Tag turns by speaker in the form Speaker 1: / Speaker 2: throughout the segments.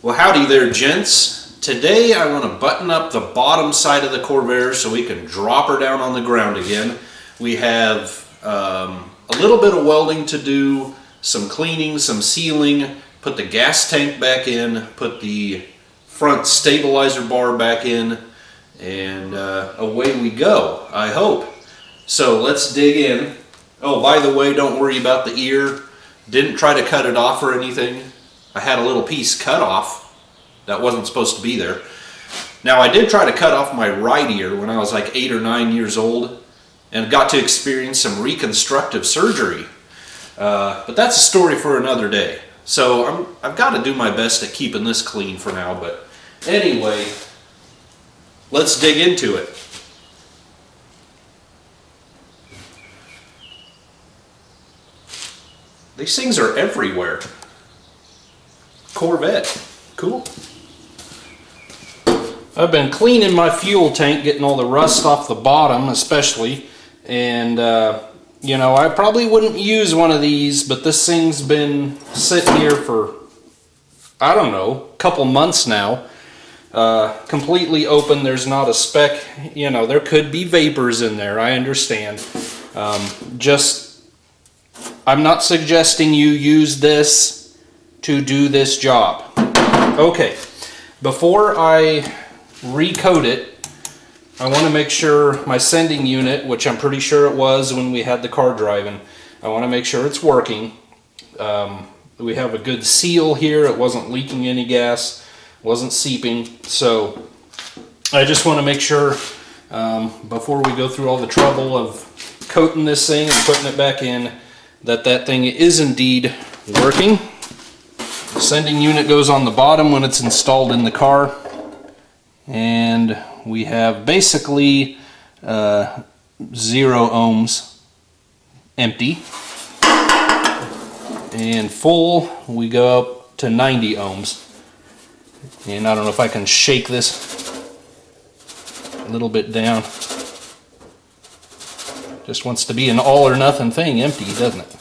Speaker 1: Well, howdy there, gents. Today I want to button up the bottom side of the Corvair so we can drop her down on the ground again. We have a little bit of welding to do, some cleaning, some sealing, put the gas tank back in, put the front stabilizer bar back in, and away we go, I hope. So let's dig in. Oh, by the way, don't worry about the ear. Didn't try to cut it off or anything. I had a little piece cut off that wasn't supposed to be there. Now, I did try to cut off my right ear when I was like 8 or 9 years old and got to experience some reconstructive surgery. But that's a story for another day. So I've got to do my best at keeping this clean for now. But anyway, let's dig into it. These things are everywhere. Corvette, cool. I've been cleaning my fuel tank, getting all the rust off the bottom especially, and you know, I probably wouldn't use one of these, but this thing's been sitting here for, I don't know, a couple months now. Completely open, there's not a speck, you know, there could be vapors in there, I understand. I'm not suggesting you use this to do this job. Okay, before I recoat it, I want to make sure my sending unit, which I'm pretty sure it was when we had the car driving, I want to make sure it's working. We have a good seal here, it wasn't leaking any gas, wasn't seeping, so I just want to make sure before we go through all the trouble of coating this thing and putting it back in, that thing is indeed working. The sending unit goes on the bottom when it's installed in the car, and we have basically 0 ohms empty, and full we go up to 90 ohms. And I don't know if I can shake this a little bit down. Just wants to be an all or nothing thing, empty, doesn't it?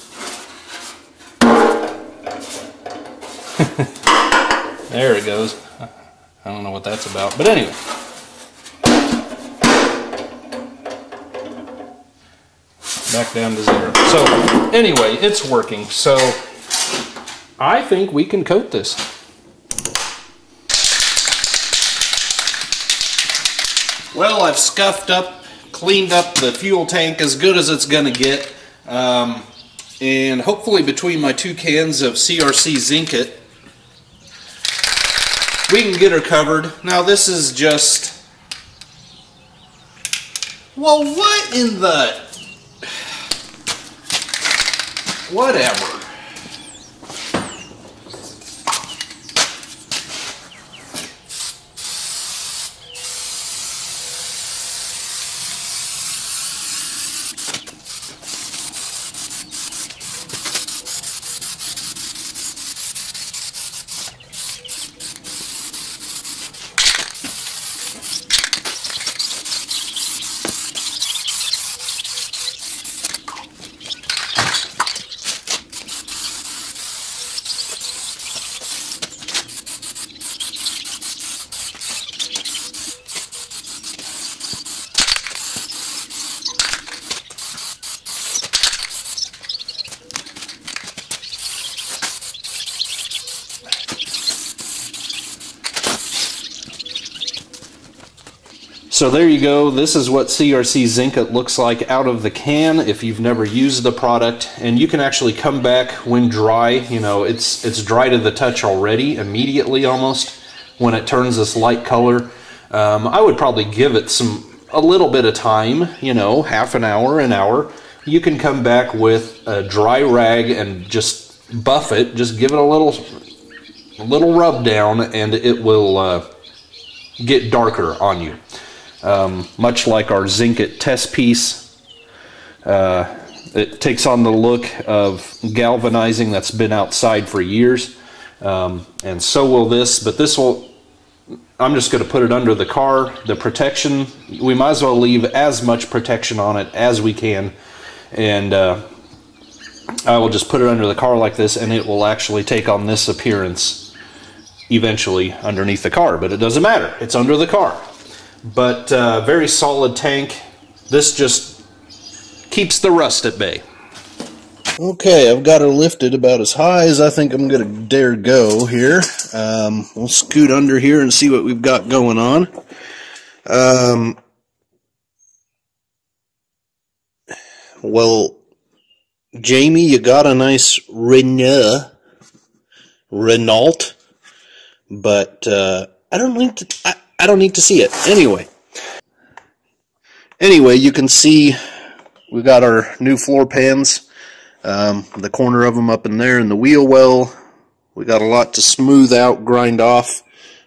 Speaker 1: There it goes. I don't know what that's about, but anyway. Back down to 0. So anyway, it's working. So I think we can coat this. Well, I've scuffed up, cleaned up the fuel tank as good as it's gonna get. And hopefully between my 2 cans of CRC Zinc-It, we can get her covered. Now this is just... Well, what in the... Whatever. So there you go. This is what CRC Zinc-It looks like out of the can if you've never used the product. And you can actually come back when dry. You know, it's dry to the touch already, immediately almost, when it turns this light color. I would probably give it a little bit of time, you know, half an hour, an hour. You can come back with a dry rag and just buff it. Just give it a little rub down and it will get darker on you. Much like our Zinc-It test piece, it takes on the look of galvanizing that's been outside for years, and so will this, but this will, I'm just going to put it under the car. The protection, we might as well leave as much protection on it as we can, and I will just put it under the car like this, and it will actually take on this appearance eventually underneath the car, but it doesn't matter. It's under the car. But very solid tank. This just keeps the rust at bay. Okay, I've got her lifted about as high as I think I'm going to dare go here. We'll scoot under here and see what we've got going on. Well, Jamie, you got a nice Renault, but I don't need to see it anyway. You can see we got our new floor pans. The corner of them up in there in the wheel well. We got a lot to smooth out, grind off.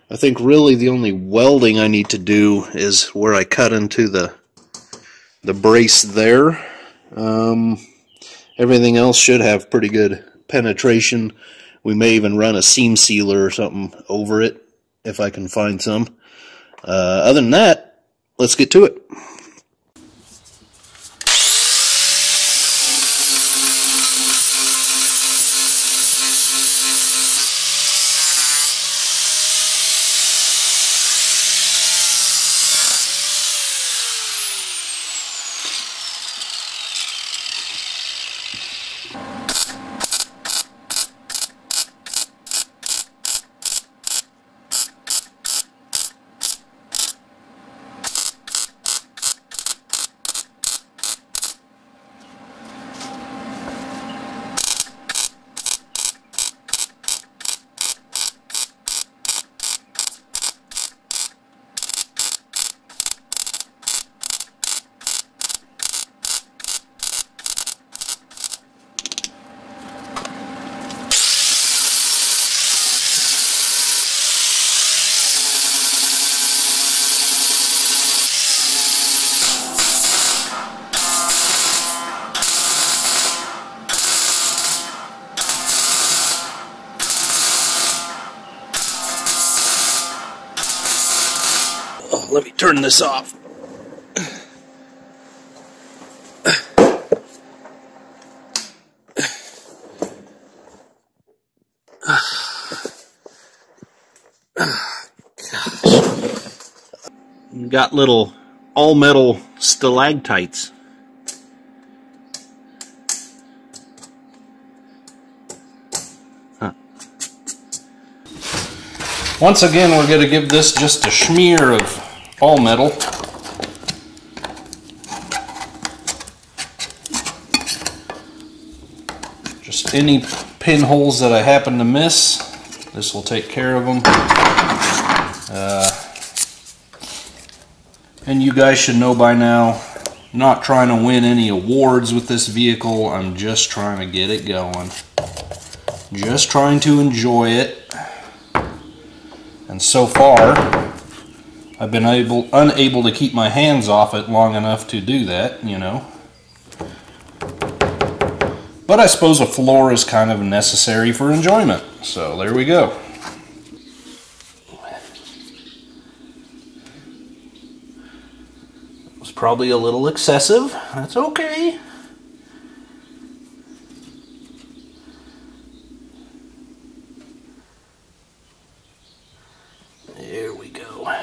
Speaker 1: I think really the only welding I need to do is where I cut into the brace there. Everything else should have pretty good penetration. We may even run a seam sealer or something over it if I can find some. Other than that, let's get to it. Let me turn this off. Got little all-metal stalactites. Once again, we're going to give this just a smear of all metal. Just any pinholes that I happen to miss, this will take care of them. And you guys should know by now, I'm not trying to win any awards with this vehicle. I'm just trying to get it going. Just trying to enjoy it. And so far, I've been unable to keep my hands off it long enough to do that, you know. But I suppose a floor is kind of necessary for enjoyment. So there we go. It was probably a little excessive. That's okay. There we go.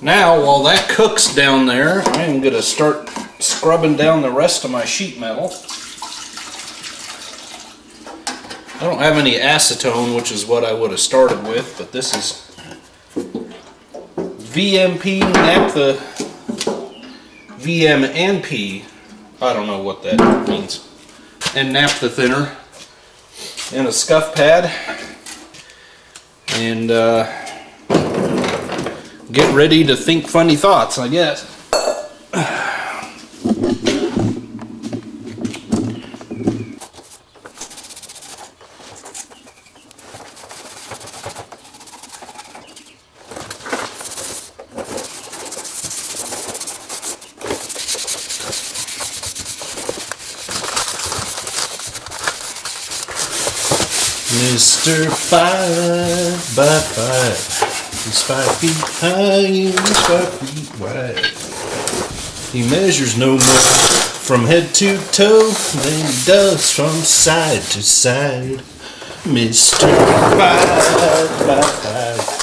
Speaker 1: Now, while that cooks down there, I am going to start scrubbing down the rest of my sheet metal. I don't have any acetone, which is what I would have started with, but this is VMP, naphtha, VMNP, I don't know what that means, and naphtha thinner, and a scuff pad, and get ready to think funny thoughts, I guess. Mr. 5x5. He's 5 feet high and he's 5 feet wide. He measures no more from head to toe than he does from side to side. Mr. 5x5.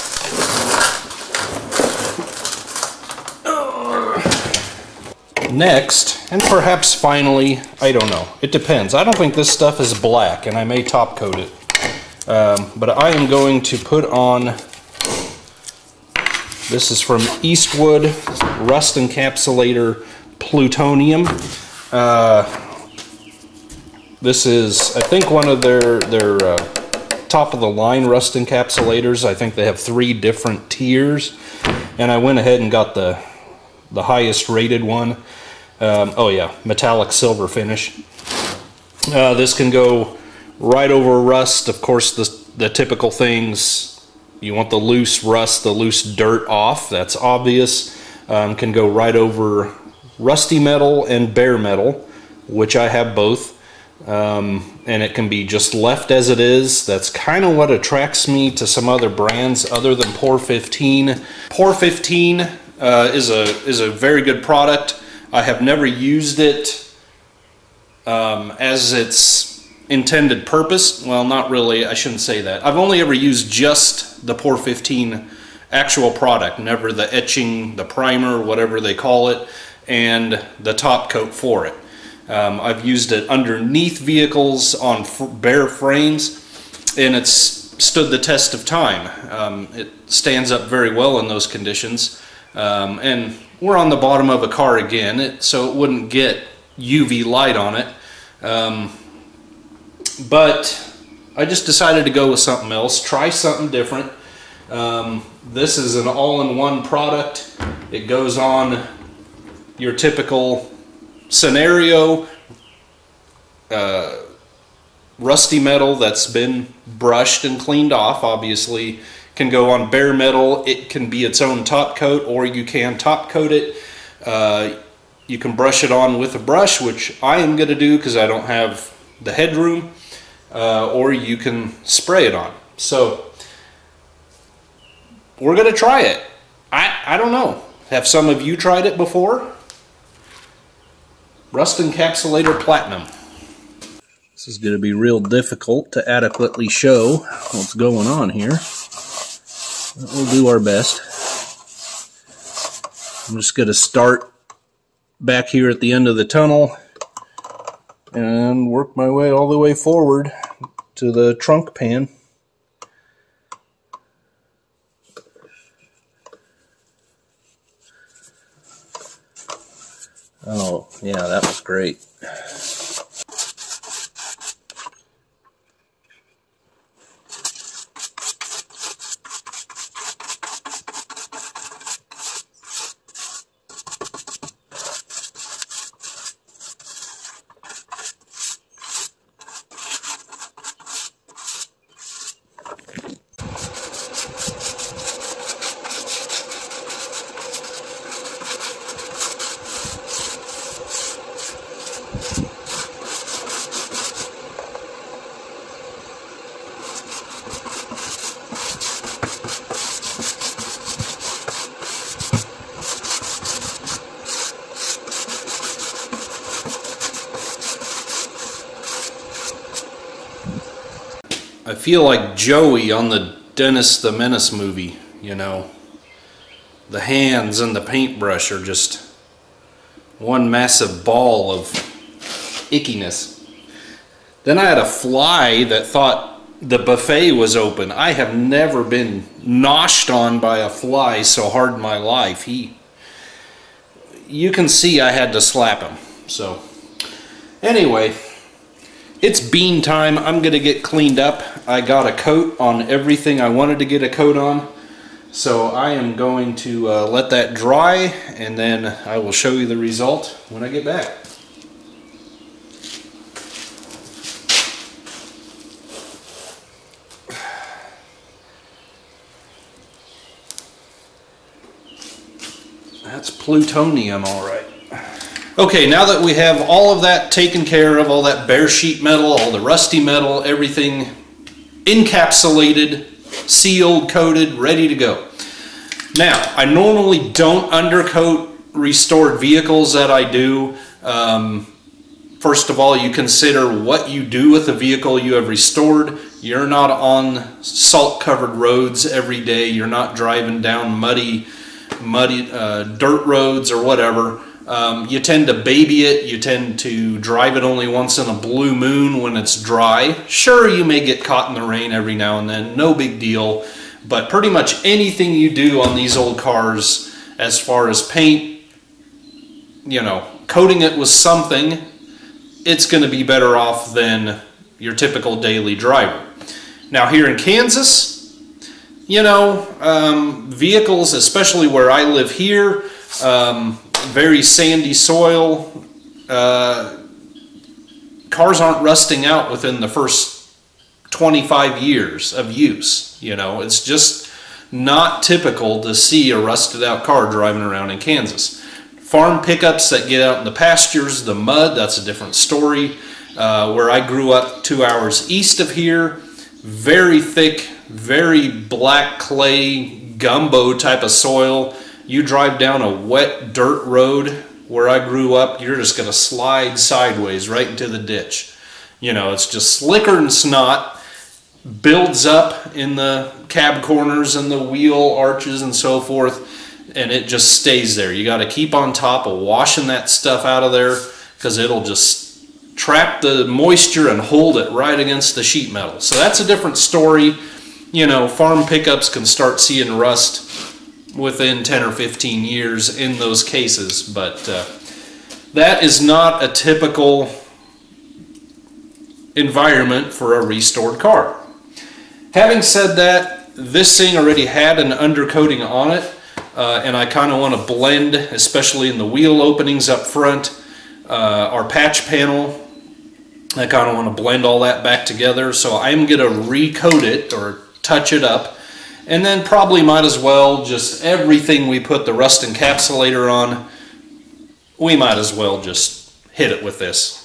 Speaker 1: Next, and perhaps finally, I don't know, it depends. I don't think this stuff is black, and I may top coat it. But I am going to put on, this is from Eastwood, Rust Encapsulator Plutonium. This is, I think, one of their top of the line rust encapsulators. I think they have 3 different tiers, and I went ahead and got the highest rated one. Oh yeah, metallic silver finish. This can go right over rust. Of course, the typical things, you want the loose rust, the loose dirt off, that's obvious. Can go right over rusty metal and bare metal, which I have both. And it can be just left as it is. That's kind of what attracts me to some other brands other than Pour 15. Pour 15 is a very good product. I have never used it as its intended purpose. Well, not really, I shouldn't say that. I've only ever used just the Pour 15 actual product, never the etching, the primer, whatever they call it, and the top coat for it. I've used it underneath vehicles on bare frames, and it's stood the test of time. It stands up very well in those conditions. And we're on the bottom of a car again, so it wouldn't get UV light on it. But I just decided to go with something else, try something different. This is an all-in-one product. It goes on your typical scenario, rusty metal that's been brushed and cleaned off, obviously. Can go on bare metal. It can be its own top coat, or you can top coat it. You can brush it on with a brush, which I am going to do because I don't have the headroom, or you can spray it on. So we're going to try it. I don't know. Have some of you tried it before? Rust Encapsulator Platinum. This is going to be real difficult to adequately show what's going on here. We'll do our best. I'm just going to start back here at the end of the tunnel and work my way all the way forward to the trunk pan. Oh, yeah, that was great. I feel like Joey on the Dennis the Menace movie, you know. The hands and the paintbrush are just one massive ball of ickiness. Then I had a fly that thought the buffet was open. I have never been noshed on by a fly so hard in my life. You can see I had to slap him. So anyway, it's bean time. I'm going to get cleaned up. I got a coat on everything I wanted to get a coat on. So I am going to let that dry, and then I will show you the result when I get back. That's plutonium, all right. Okay, now that we have all of that taken care of, all that bare sheet metal, all the rusty metal, everything encapsulated, sealed, coated, ready to go. Now, I normally don't undercoat restored vehicles that I do. First of all, you consider what you do with the vehicle you have restored. You're not on salt-covered roads every day. You're not driving down muddy dirt roads or whatever. You tend to baby it. You tend to drive it only once in a blue moon when it's dry. Sure, you may get caught in the rain every now and then. No big deal. But pretty much anything you do on these old cars, as far as paint, you know, coating it with something, it's going to be better off than your typical daily driver. Now here in Kansas, you know, vehicles, especially where I live here, very sandy soil, cars aren't rusting out within the first 25 years of use. You know, it's just not typical to see a rusted out car driving around in Kansas. Farm pickups that get out in the pastures, the mud, that's a different story. Where I grew up 2 hours east of here, very thick, very black clay, gumbo type of soil. You drive down a wet dirt road where I grew up, you're just going to slide sideways right into the ditch. You know, it's just slicker than snot, builds up in the cab corners and the wheel arches and so forth, and it just stays there. You got to keep on top of washing that stuff out of there, because it'll just trap the moisture and hold it right against the sheet metal. So that's a different story. You know, farm pickups can start seeing rust within 10 or 15 years in those cases, but that is not a typical environment for a restored car. Having said that, this thing already had an undercoating on it, and I kind of want to blend, especially in the wheel openings up front, our patch panel. I kind of want to blend all that back together, so I'm going to recoat it or touch it up, and then probably might as well just everything we put the rust encapsulator on, we might as well just hit it with this.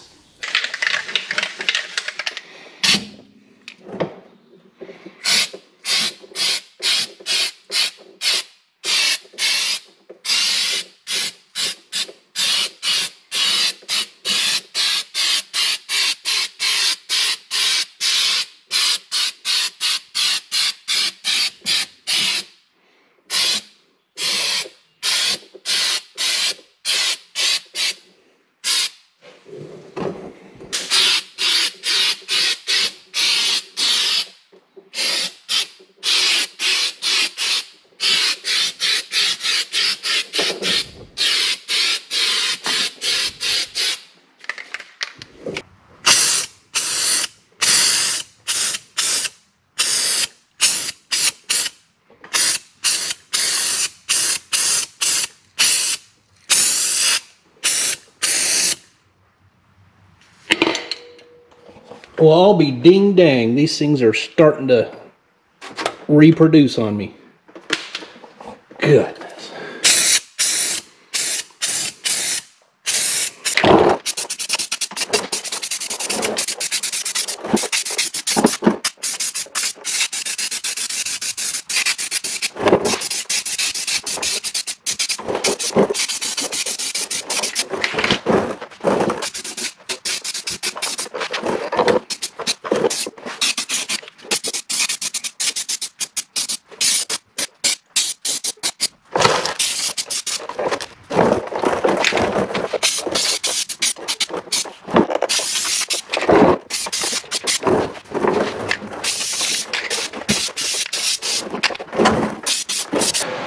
Speaker 1: Well, I'll be ding dang. These things are starting to reproduce on me. Goodness.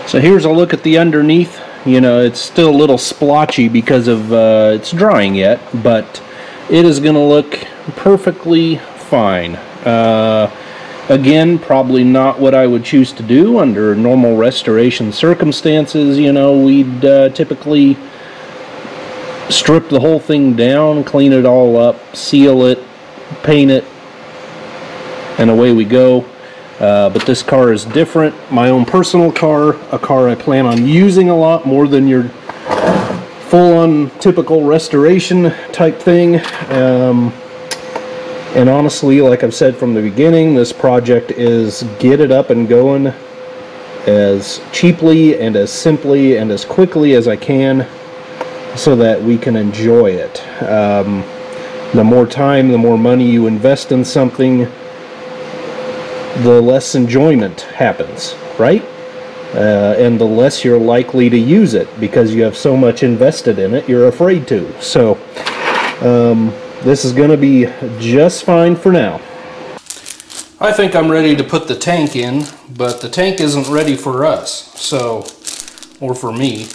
Speaker 1: So here's a look at the underneath. You know, it's still a little splotchy because of it's drying yet, but it is going to look perfectly fine. Again, probably not what I would choose to do under normal restoration circumstances. You know, we'd typically strip the whole thing down, clean it all up, seal it, paint it, and away we go. But this car is different. My own personal car, a car I plan on using a lot more than your full-on typical restoration type thing. And honestly, like I've said from the beginning, this project is get it up and going as cheaply and as simply and as quickly as I can, so that we can enjoy it. The more time, the more money you invest in something, the less enjoyment happens, right? And the less you're likely to use it, because you have so much invested in it, you're afraid to. So this is going to be just fine for now. I think I'm ready to put the tank in, but the tank isn't ready for us, so, or for me.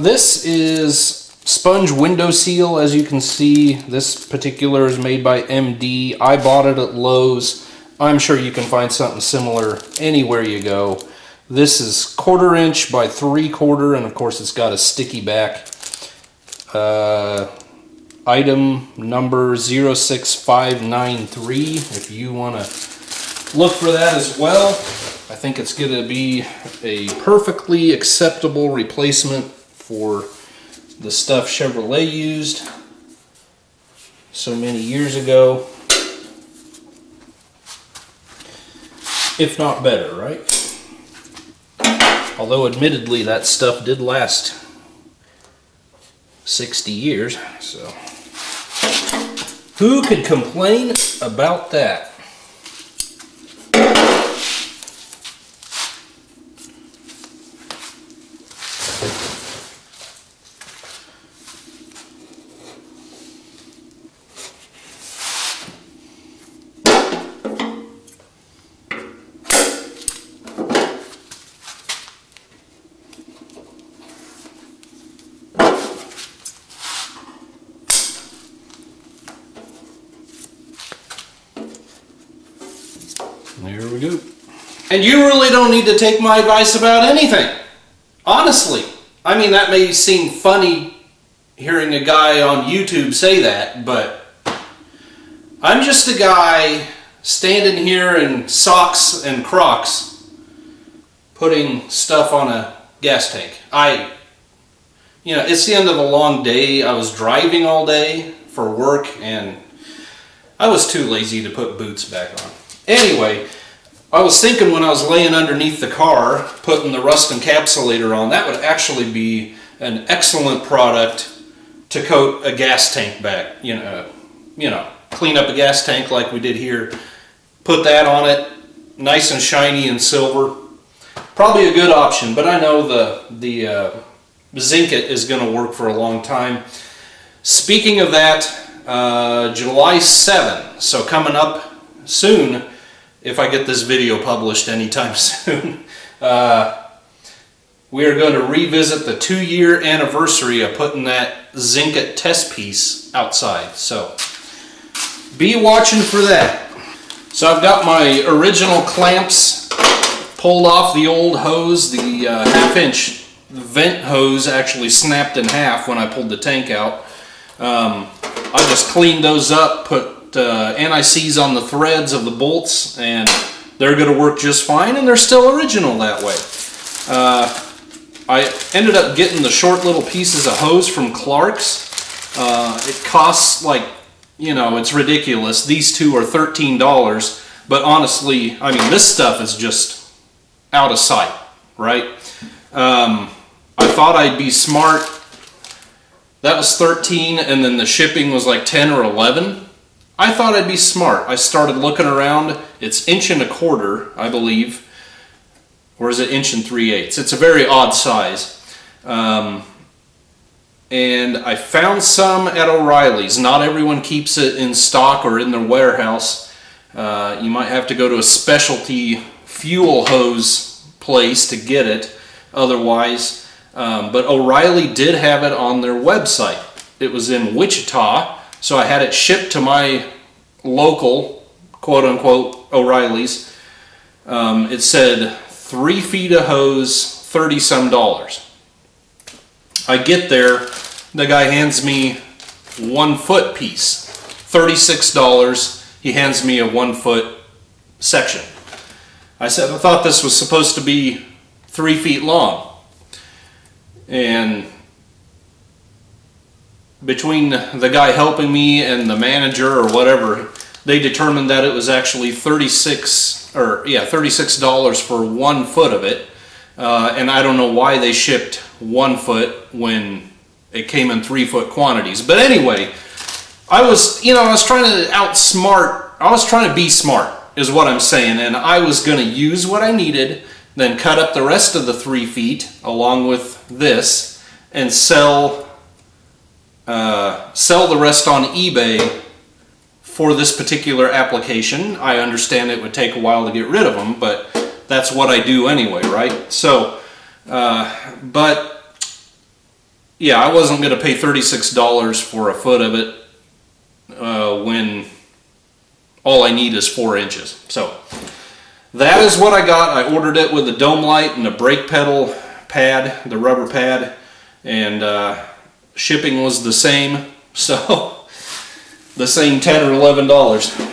Speaker 1: This is sponge window seal. As you can see, this particular is made by MD. I bought it at Lowe's. I'm sure you can find something similar anywhere you go. This is 1/4 inch by 3/4, and of course it's got a sticky back. Item number 06593, if you want to look for that as well. I think it's going to be a perfectly acceptable replacement for the stuff Chevrolet used so many years ago. If not better, right? Although admittedly that stuff did last 60 years, so who could complain about that? There we go. And you really don't need to take my advice about anything. Honestly. I mean, that may seem funny hearing a guy on YouTube say that, but I'm just a guy standing here in socks and Crocs putting stuff on a gas tank. You know, it's the end of a long day. I was driving all day for work and I was too lazy to put boots back on. Anyway, I was thinking when I was laying underneath the car, putting the rust encapsulator on, that would actually be an excellent product to coat a gas tank back. You know, clean up a gas tank like we did here. Put that on it, nice and shiny and silver. Probably a good option, but I know the Zinc It is going to work for a long time. Speaking of that, July 7, so coming up soon, if I get this video published anytime soon, we are going to revisit the 2-year anniversary of putting that Zinc It test piece outside. So be watching for that. So I've got my original clamps pulled off the old hose. The 1/2-inch vent hose actually snapped in half when I pulled the tank out. I just cleaned those up, put anti-seize on the threads of the bolts, and they're going to work just fine, and they're still original that way. I ended up getting the short little pieces of hose from Clark's. It costs like, you know, it's ridiculous. These two are $13, but honestly, I mean, this stuff is just out of sight, right? I thought I'd be smart. That was $13, and then the shipping was like $10 or $11. I thought I'd be smart. I started looking around. It's 1¼ inch, I believe. Or is it 1 3/8? It's a very odd size. And I found some at O'Reilly's. Not everyone keeps it in stock or in their warehouse. You might have to go to a specialty fuel hose place to get it otherwise. But O'Reilly did have it on their website. It was in Wichita. So I had it shipped to my local, quote-unquote, O'Reilly's. It said 3 feet of hose, $30-some. I get there, the guy hands me 1 foot piece, $36. He hands me a 1 foot section. I said, I thought this was supposed to be 3 feet long. And between the guy helping me and the manager or whatever, they determined that it was actually $36 for 1 foot of it. And I don't know why they shipped 1 foot when it came in 3-foot quantities. But anyway, I was trying to be smart, is what I'm saying, and I was going to use what I needed, then cut up the rest of the 3 feet along with this, and sell the rest on eBay for this particular application. I understand it would take a while to get rid of them, but that's what I do anyway, right? So, but yeah, I wasn't going to pay $36 for a foot of it when all I need is 4 inches. So that is what I got. I ordered it with a dome light and a brake pedal pad, the rubber pad, and shipping was the same. So the same $10 or $11.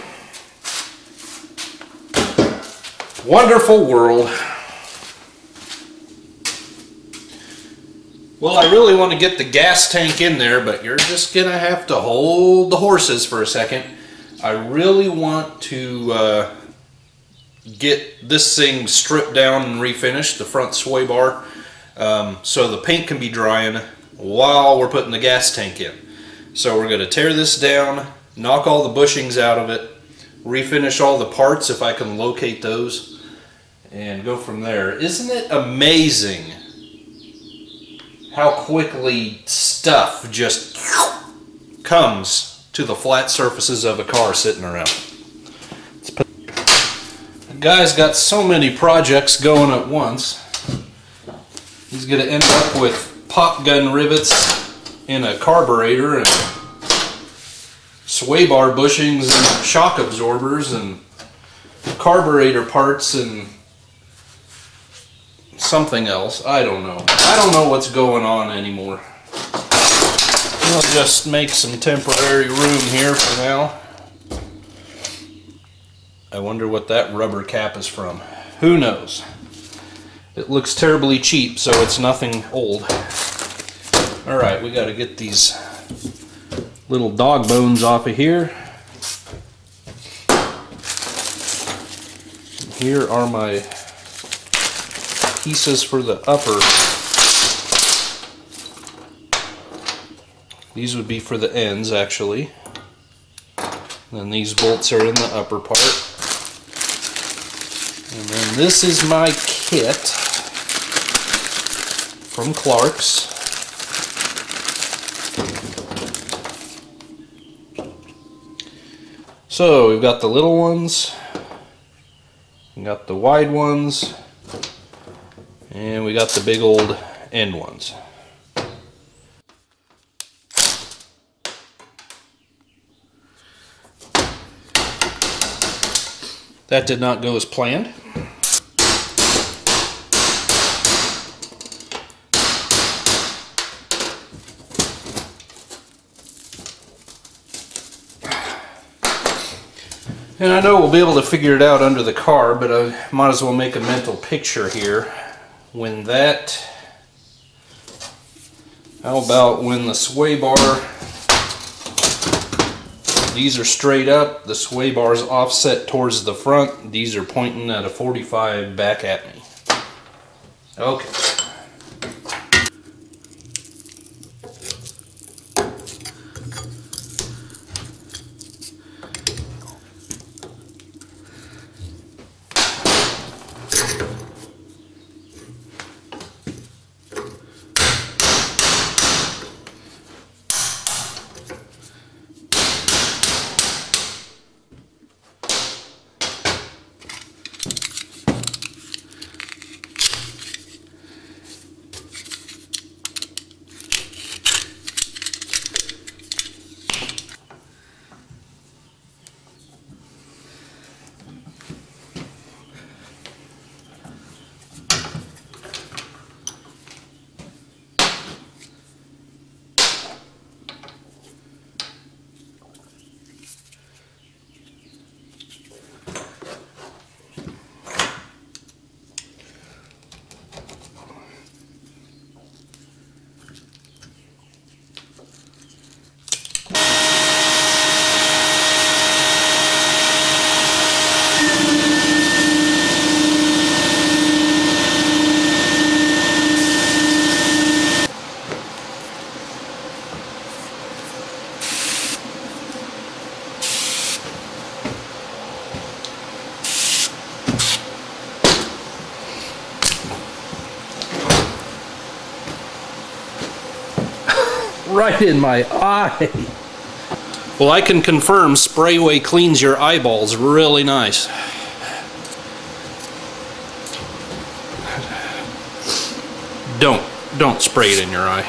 Speaker 1: Wonderful world. Well, I really want to get the gas tank in there, but you're just gonna have to hold the horses for a second. I really want to get this thing stripped down and refinished, the front sway bar, so the paint can be drying while we're putting the gas tank in. So we're going to tear this down, knock all the bushings out of it, refinish all the parts if I can locate those, and go from there. Isn't it amazing how quickly stuff just comes to the flat surfaces of a car sitting around? The guy's got so many projects going at once. He's going to end up with pop gun rivets in a carburetor and sway bar bushings and shock absorbers and carburetor parts and something else. I don't know. I don't know what's going on anymore. We'll just make some temporary room here for now. I wonder what that rubber cap is from. Who knows? It looks terribly cheap, so it's nothing old. Alright, we got to get these little dog bones off of here. Here are my pieces for the upper. These would be for the ends, actually. Then these bolts are in the upper part. And then this is my kit from Clark's. So we've got the little ones, we got the wide ones, and we got the big old end ones. That did not go as planned. And I know we'll be able to figure it out under the car, but I might as well make a mental picture here. When that, how about when the sway bar, these are straight up, the sway bar is offset towards the front, these are pointing at a 45 back at me. Okay. right in my eye. Well, I can confirm Fway cleans your eyeballs really nice. Don't spray it in your eye.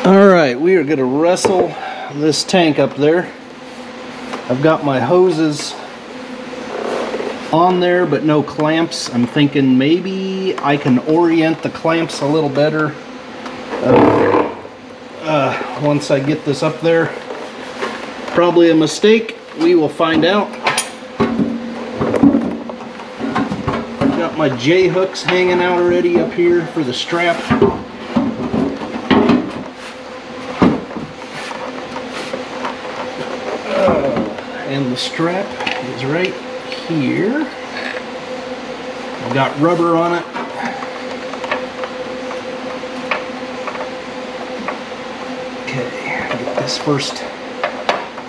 Speaker 1: Alright, we are going to wrestle this tank up there. I've got my hoses on there but no clamps. I'm thinking maybe I can orient the clamps a little better once I get this up there. Probably a mistake. We will find out. Got my J hooks hanging out already up here for the strap. And the strap is right here. I've got rubber on it. Okay, get this first.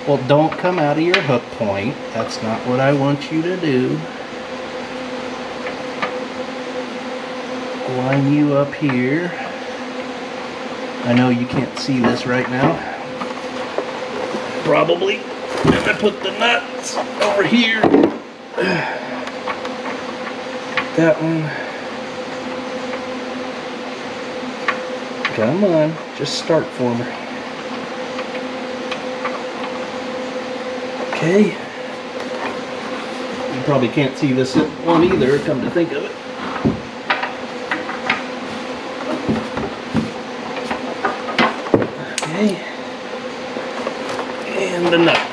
Speaker 1: Well, don't come out of your hook point. That's not what I want you to do. Line you up here. I know you can't see this right now. Probably. I'm gonna put the nuts over here. That one. Come on, just start for me. Okay. You probably can't see this one either, come to think of it. Okay. And the nut.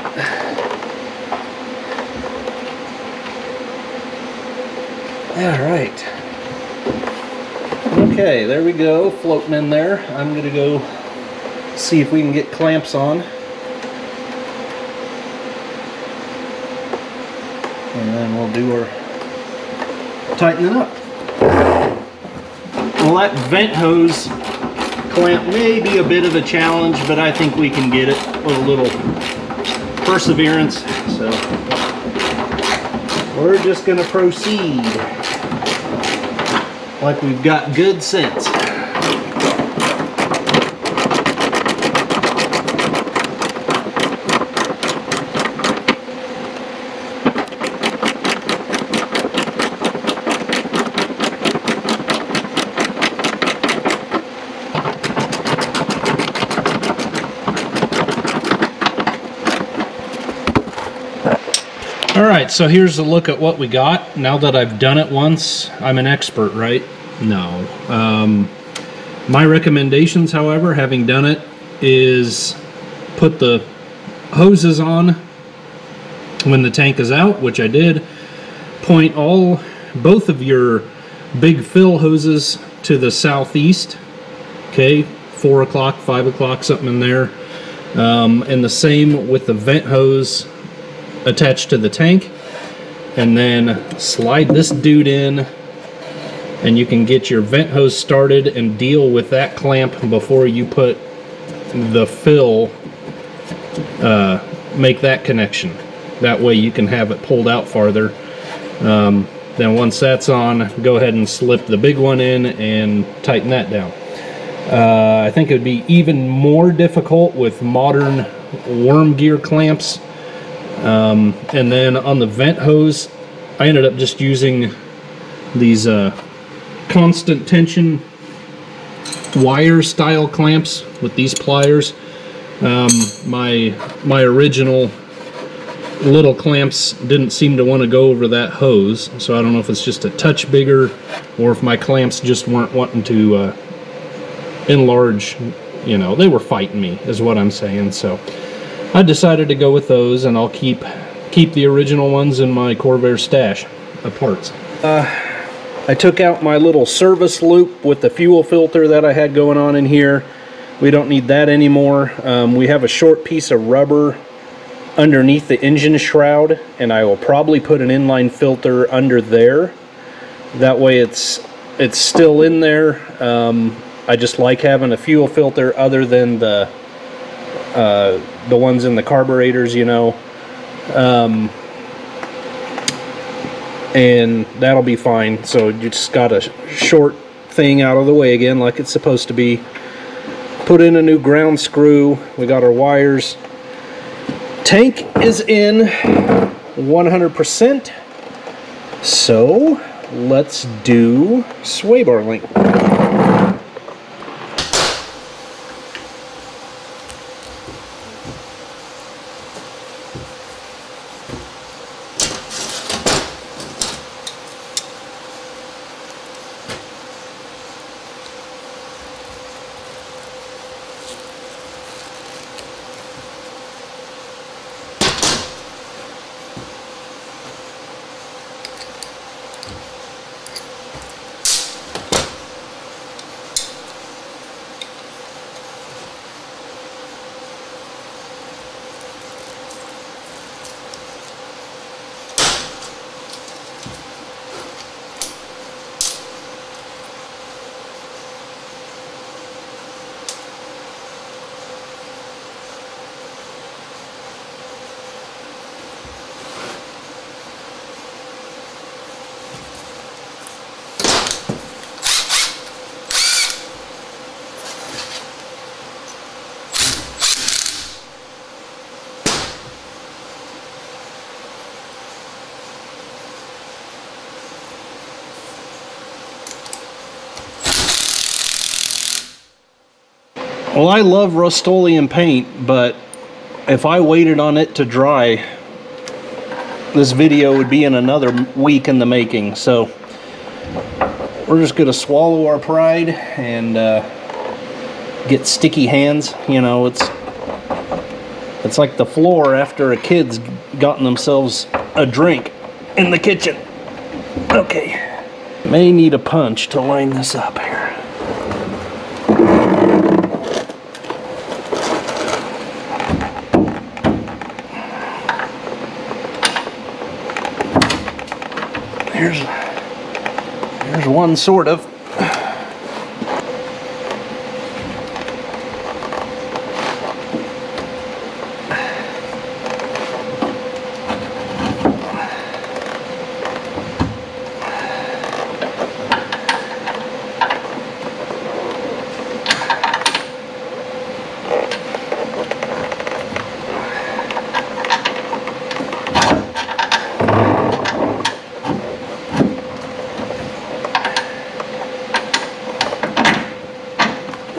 Speaker 1: Alright. Okay, there we go, floating in there. I'm going to go see if we can get clamps on. And then we'll do our tightening up. Well, that vent hose clamp may be a bit of a challenge, but I think we can get it with a little perseverance. So we're just going to proceed like we've got good sense. Alright, so here's a look at what we got. Now that I've done it once, I'm an expert, right?
Speaker 2: No. My recommendations, however, having done it, is put the hoses on when the tank is out, which I did. Point both of your big fill hoses to the southeast. Okay, 4 o'clock, 5 o'clock, something in there. And the same with the vent hose attached to the tank. And then slide this dude in, and you can get your vent hose started and deal with that clamp before you put the fill, make that connection. That way you can have it pulled out farther. Then once that's on, go ahead and slip the big one in and tighten that down. I think it would be even more difficult with modern worm gear clamps. And then on the vent hose, I ended up just using these constant tension wire style clamps with these pliers. My original little clamps didn't seem to want to go over that hose, so I don't know if it's just a touch bigger or if my clamps just weren't wanting to enlarge. You know, they were fighting me is what I'm saying. So I decided to go with those, and I'll keep the original ones in my Corvair stash of parts. I took out my little service loop with the fuel filter that I had going on in here. We don't need that anymore. We have a short piece of rubber underneath the engine shroud, and I will probably put an inline filter under there. That way it's still in there. I just like having a fuel filter other than the ones in the carburetors, you know. And that'll be fine. So you just got a short thing out of the way again, like it's supposed to be. Put in a new ground screw. We got our wires. Tank is in 100%. So let's do sway bar link. Well, I love Rust-Oleum paint, but if I waited on it to dry, this video would be in another week in the making. So we're just gonna swallow our pride and get sticky hands. You know, it's like the floor after a kid's gotten themselves a drink in the kitchen. Okay, may need a punch to line this up here. Here's one sort of.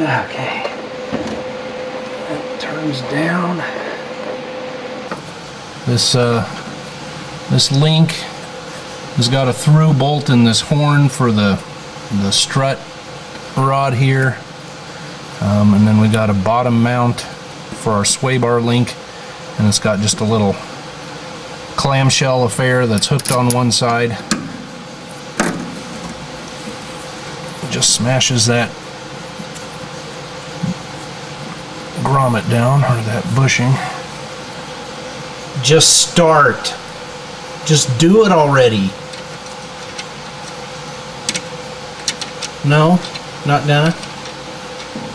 Speaker 2: Okay, that turns down. This link has got a through bolt in this horn for the the strut rod here, and then we got a bottom mount for our sway bar link, and it's got just a little clamshell affair that's hooked on one side. Just smashes that grommet down, or that bushing. Just start. Just do it already. No? Not gonna?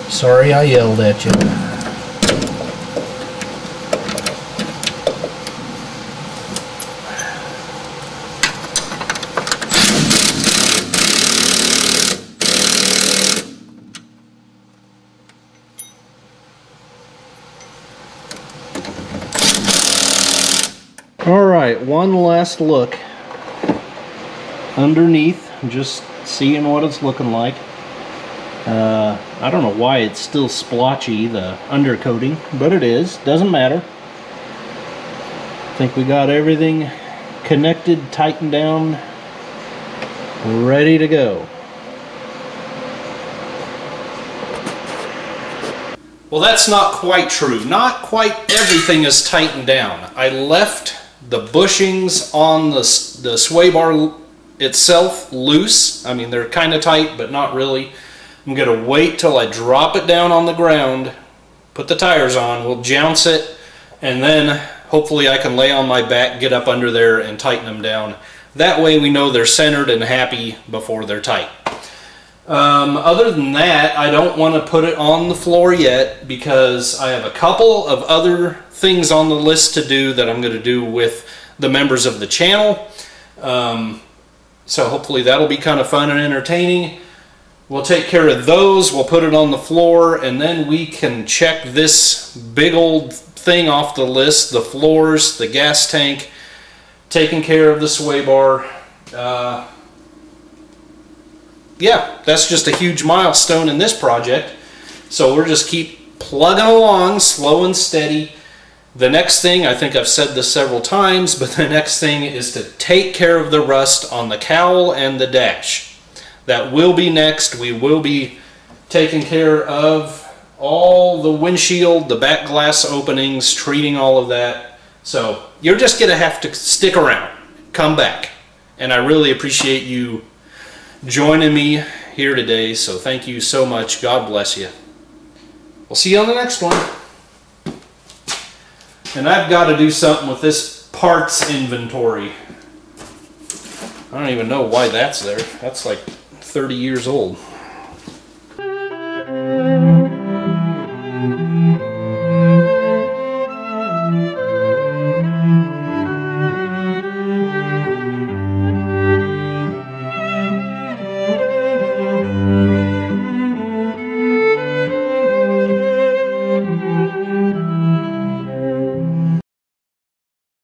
Speaker 2: Sorry I yelled at you. Alright, one last look underneath, just seeing what it's looking like. I don't know why it's still splotchy, the undercoating, but it is. Doesn't matter. I think we got everything connected, tightened down, ready to go. Well, that's not quite true. Not quite everything is tightened down. I left the bushings on the sway bar itself loose. I mean, they're kind of tight, but not really. I'm going to wait till I drop it down on the ground, put the tires on, we'll jounce it, and then hopefully I can lay on my back, get up under there, and tighten them down. That way we know they're centered and happy before they're tight. Other than that, I don't want to put it on the floor yet because I have a couple of other things on the list to do that I'm going to do with the members of the channel. So hopefully that'll be kind of fun and entertaining. We'll take care of those, we'll put it on the floor, and then we can check this big old thing off the list, the floors, the gas tank, taking care of the sway bar. Yeah, that's just a huge milestone in this project. So we'll just keep plugging along, slow and steady. The next thing, I think I've said this several times, but the next thing is to take care of the rust on the cowl and the dash. That will be next. We will be taking care of all the windshield, the back glass openings, treating all of that. So you're just going to have to stick around, come back. And I really appreciate you joining me here today. So thank you so much. God bless you. We'll see you on the next one. And I've got to do something with this parts inventory. I don't even know why that's there. That's like 30 years old.